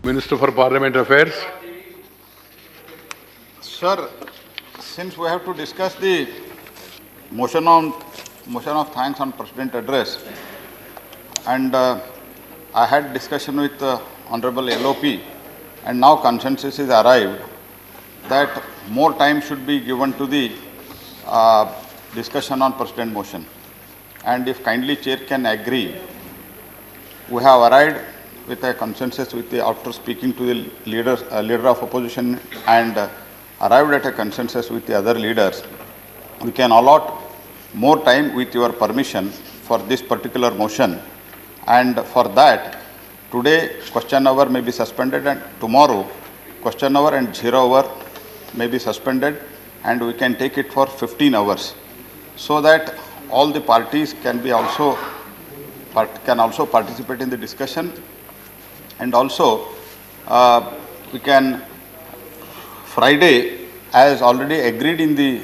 Minister for Parliament Affairs. Sir, since we have to discuss the motion of thanks on President address, and I had discussion with Honorable LOP, and now consensus is arrived that more time should be given to the discussion on President motion. And if kindly Chair can agree, we have arrived with a consensus after speaking to the leader of opposition and arrived at a consensus with the other leaders. We can allot more time with your permission for this particular motion, and for that today question hour may be suspended and tomorrow question hour and 0 hour may be suspended, and we can take it for 15 hours so that all the parties can also participate in the discussion, and also we can Friday, as already agreed in the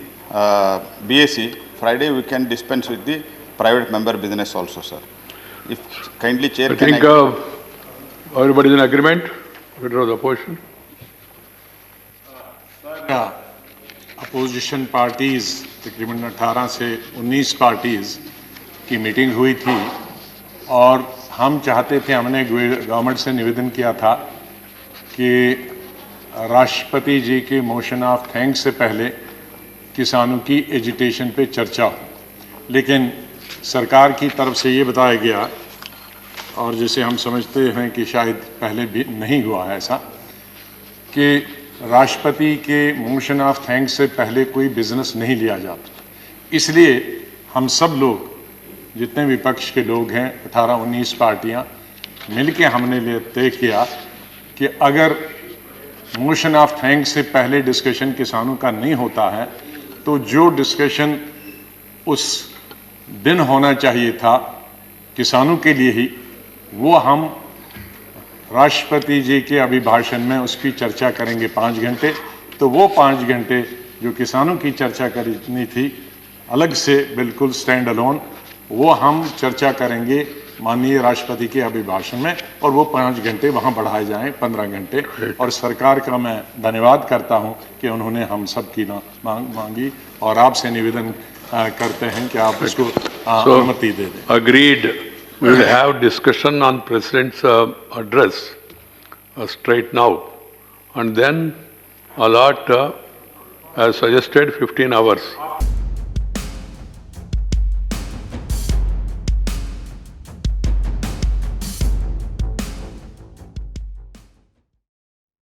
BAC, Friday we can dispense with the private member business also, sir. If kindly Chair I think everybody is in agreement. Withdraw the opposition. Opposition parties तकरीबन 18 से 19 parties की meeting हुई थी और हम चाहते थे, हमने गवर्नमेंट से निवेदन किया था कि राष्ट्रपति जी के मोशन ऑफ थैंक्स से पहले किसानों की एजिटेशन पे चर्चा हो, लेकिन सरकार की तरफ से ये बताया गया, और जिसे हम समझते हैं कि शायद पहले भी नहीं हुआ है ऐसा, कि राष्ट्रपति के मोशन ऑफ थैंक्स से पहले कोई बिजनेस नहीं लिया जाता। इसलिए हम सब लोग, जितने विपक्ष के लोग हैं, 18-19 पार्टियां मिलके हमने तय किया कि अगर मोशन ऑफ थैंक्स से पहले डिस्कशन किसानों का नहीं होता है तो जो डिस्कशन उस दिन होना चाहिए था किसानों के लिए ही, वो हम राष्ट्रपति जी के अभिभाषण में उसकी चर्चा करेंगे 5 घंटे। तो वो 5 घंटे जो किसानों की चर्चा करनी थी अलग से, बिल्कुल स्टैंड अलोन, वो हम चर्चा करेंगे माननीय राष्ट्रपति के अभिभाषण में, और वो 5 घंटे वहाँ बढ़ाए जाएं 15 घंटे। और सरकार का मैं धन्यवाद करता हूँ कि उन्होंने हम सब की मांगी, और आपसे निवेदन करते हैं कि आप उसको अनुमति दे दें। Agreed. We will have discussion on President's address straight now, and then allot, as suggested, 15 hours.